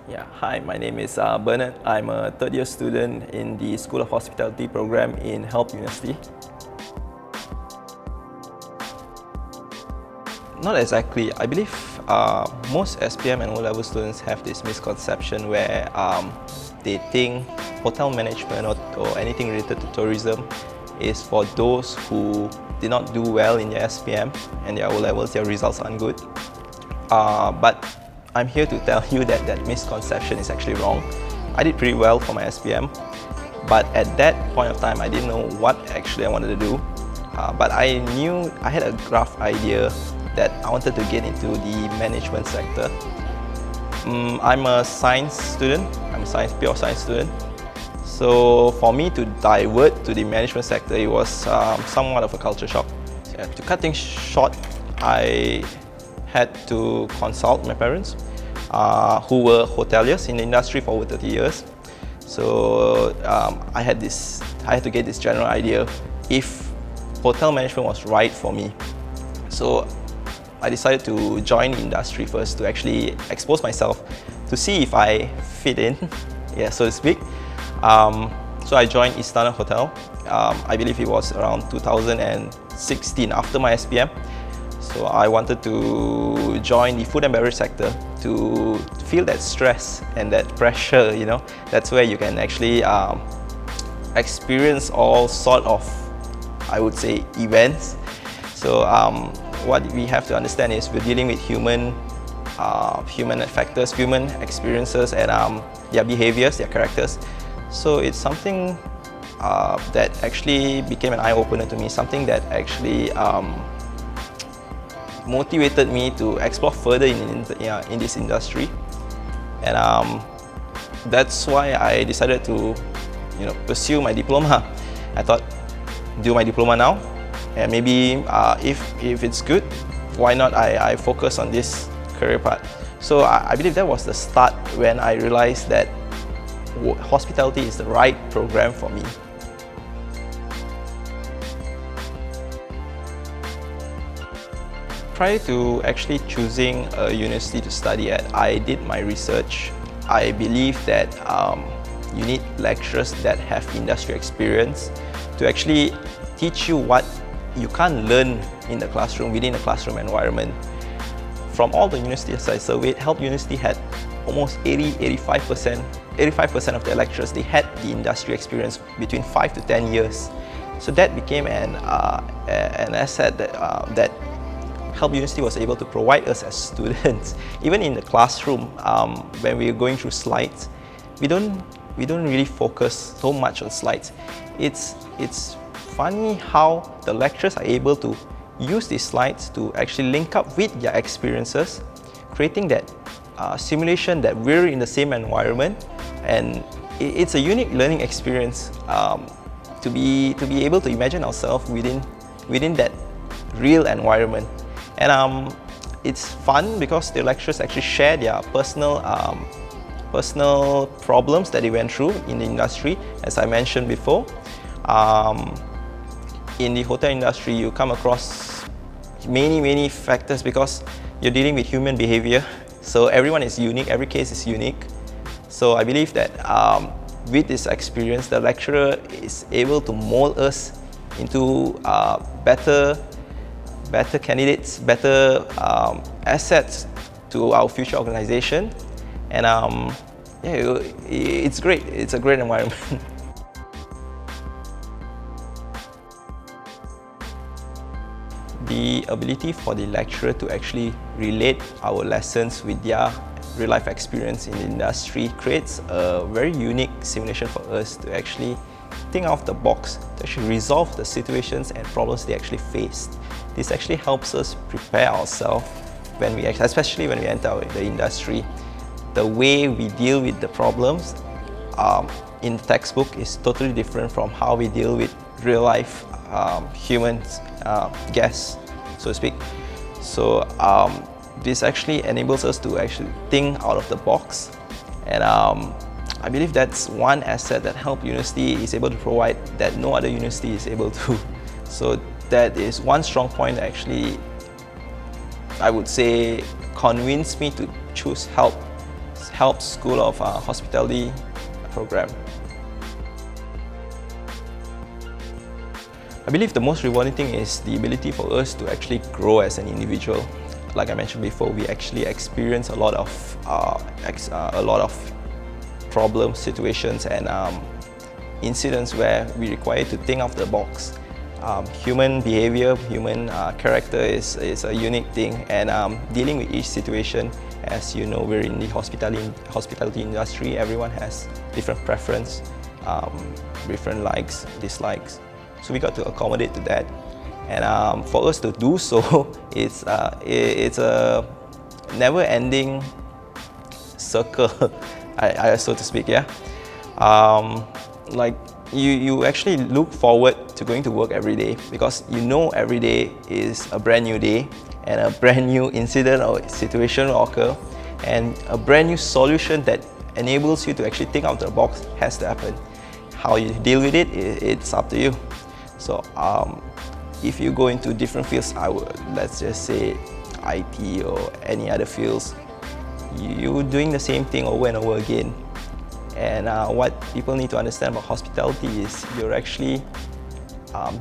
Yeah, hi, my name is Bernard. I'm a third-year student in the School of Hospitality program in Help University. Not exactly. I believe most SPM and O-level students have this misconception where they think hotel management or anything related to tourism is for those who did not do well in their SPM and their O-levels, their results aren't good. But I'm here to tell you that that misconception is actually wrong. I did pretty well for my SPM, but at that point of time, I didn't know what actually I wanted to do. But I knew I had a rough idea that I wanted to get into the management sector. I'm a science student. I'm a pure science student. So for me to divert to the management sector, it was somewhat of a culture shock. So yeah, to cut things short, I had to consult my parents, who were hoteliers in the industry for over 30 years. So I had to get this general idea if hotel management was right for me. So I decided to join the industry first to actually expose myself to see if I fit in, yeah, so to speak. So I joined Istana Hotel. I believe it was around 2016 after my SPM. So I wanted to join the food and beverage sector to feel that stress and that pressure, you know. That's where you can actually experience all sort of, I would say, events. So what we have to understand is we're dealing with human factors, human experiences, and their behaviors, their characters. So it's something that actually became an eye-opener to me, something that actually motivated me to explore further in this industry, and that's why I decided to, pursue my diploma. I thought, do my diploma now, and maybe if it's good, why not I focus on this career path. So I believe that was the start when I realized that hospitality is the right program for me. Prior to actually choosing a university to study at, I did my research. I believe that you need lecturers that have industry experience to actually teach you what you can't learn in the classroom, within the classroom environment. From all the universities I surveyed, Help University had almost 85% of their lecturers, they had the industry experience between 5 to 10 years. So that became an asset that Help University was able to provide us as students. Even in the classroom, when we're going through slides, we don't really focus so much on slides. It's funny how the lecturers are able to use these slides to actually link up with their experiences, creating that simulation that we're in the same environment, and it's a unique learning experience to be able to imagine ourselves within that real environment. And it's fun because the lecturers actually share their personal problems that they went through in the industry. As I mentioned before, in the hotel industry, you come across many factors because you're dealing with human behavior. So everyone is unique, every case is unique. So I believe that with this experience, the lecturer is able to mold us into better candidates, better assets to our future organization. And yeah, it's great. It's a great environment. The ability for the lecturer to actually relate our lessons with their real-life experience in the industry creates a very unique simulation for us to actually think out of the box, to actually resolve the situations and problems they actually faced. This actually helps us prepare ourselves especially when we enter the industry. The way we deal with the problems in the textbook is totally different from how we deal with real-life humans, guests, so to speak. So this actually enables us to actually think out of the box, and I believe that's one asset that Help University is able to provide that no other university is able to. So that is one strong point that actually, I would say, convinced me to choose Help HELP School of Hospitality program. I believe the most rewarding thing is the ability for us to actually grow as an individual. Like I mentioned before, we actually experience a lot of problems, situations, and incidents where we require to think out of the box. Human behavior, human character is a unique thing, and dealing with each situation, as you know, we're in the hospitality industry. Everyone has different preference, different likes, dislikes. So we got to accommodate to that, and for us to do so, it's a never-ending circle, so to speak. Yeah, like you actually look forward to going to work every day, because you know every day is a brand new day, and a brand new incident or situation will occur, and a brand new solution that enables you to actually think out of the box has to happen. How you deal with it, it's up to you. So if you go into different fields, let's just say IT or any other fields, you're doing the same thing over and over again. And what people need to understand about hospitality is you're actually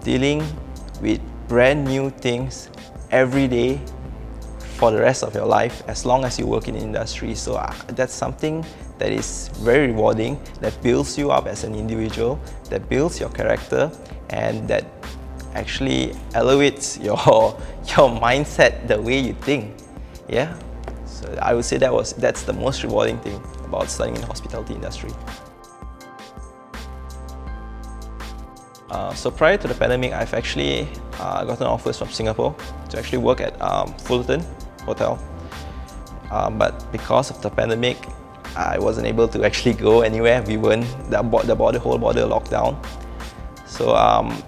dealing with brand new things every day for the rest of your life, as long as you work in the industry. So that's something that is very rewarding, that builds you up as an individual, that builds your character, and that actually elevates your mindset, the way you think. Yeah, so I would say that's the most rewarding thing about studying in the hospitality industry. So prior to the pandemic, I've actually gotten offers from Singapore to actually work at Fullerton Hotel. But because of the pandemic, I wasn't able to actually go anywhere. We weren't, whole border locked down. So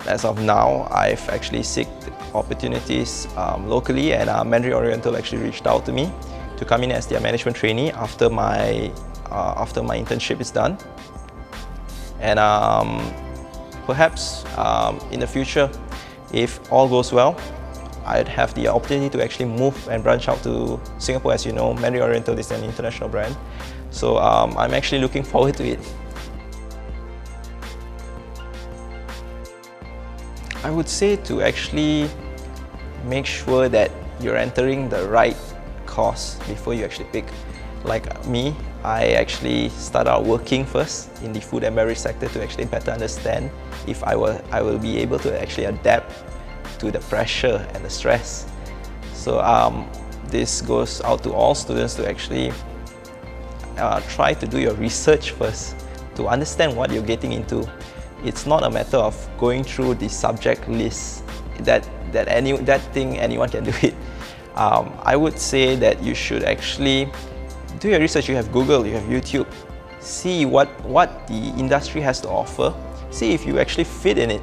as of now, I've actually sought opportunities locally, and Mandarin Oriental actually reached out to me to come in as their management trainee after my internship is done. And perhaps in the future, if all goes well, I'd have the opportunity to actually move and branch out to Singapore. As you know, Mandarin Oriental is an international brand. So I'm actually looking forward to it. I would say to actually make sure that you're entering the right course before you actually pick. Like me, I actually started out working first in the food and beverage sector to actually better understand if I will be able to actually adapt to the pressure and the stress. So this goes out to all students to actually try to do your research first to understand what you're getting into. It's not a matter of going through the subject list that thing anyone can do it. I would say that you should actually do your research. You have Google, you have YouTube. See what the industry has to offer. See if you actually fit in it,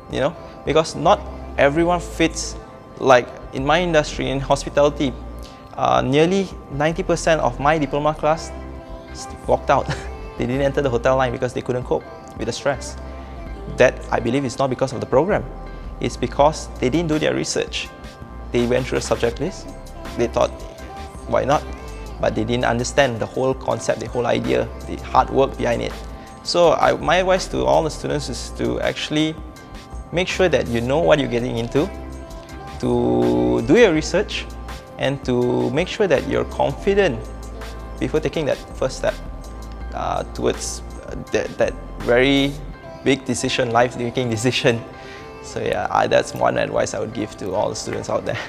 you know, because not everyone fits. Like in my industry, in hospitality, nearly 90% of my diploma class walked out. They didn't enter the hotel line because they couldn't cope with the stress. That, I believe, is not because of the program. It's because they didn't do their research. They went through a subject list. They thought, why not? But they didn't understand the whole concept, the whole idea, the hard work behind it. So my advice to all the students is to actually make sure that you know what you're getting into, to do your research, and to make sure that you're confident before taking that first step towards that very big decision, life-making decision. So yeah, that's one advice I would give to all the students out there.